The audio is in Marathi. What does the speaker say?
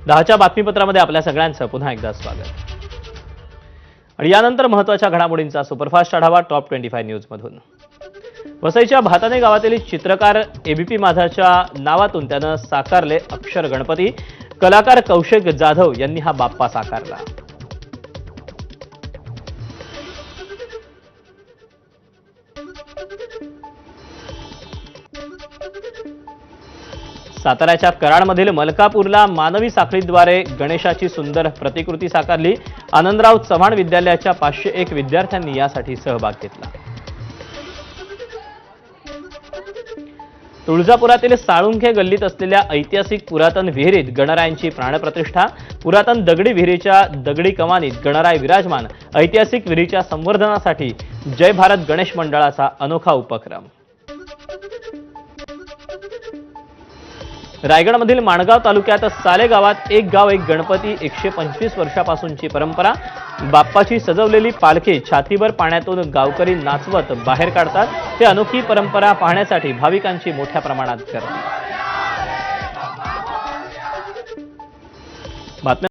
10च्या बातमीपत्रामध्ये आपल्या सगळ्यांचं पुन्हा एकदा स्वागत। आणि यानंतर महत्त्वाच्या घडामोडींचा सुपरफास्ट आढावा टॉप 25 न्यूज मधून। वसईच्या भाताणे गावातील चित्रकार एबीपी माझाच्या नावातून त्यानं साकारले अक्षर गणपती। कलाकार कौशिक जाधव यांनी हा बाप्पा साकारला। साताऱ्याच्या कराडमधील मलकापूरला मानवी साखळीद्वारे गणेशाची सुंदर प्रतिकृती साकारली। आनंदराव चव्हाण विद्यालयाच्या 501 विद्यार्थ्यांनी यासाठी सहभाग घेतला। तुळजापुरातील साळुंखे गल्लीत असलेल्या ऐतिहासिक पुरातन विहिरीत गणरायांची प्राणप्रतिष्ठा। पुरातन दगडी विहिरीच्या दगडी कमानीत गणराय विराजमान। ऐतिहासिक विहिरीच्या संवर्धनासाठी जय भारत गणेश मंडळाचा अनोखा उपक्रम। रायगडमधील माणगाव तालुक्यात साले गावात एक गाव एक गणपती 125 वर्षापासूनची परंपरा। बाप्पाची सजवलेली पालखी छातीवर पाण्यातून गावकरी नाचवत बाहेर काढतात। ही अनोखी परंपरा पाहण्यासाठी भाविकांची मोठ्या प्रमाणात गर्दी।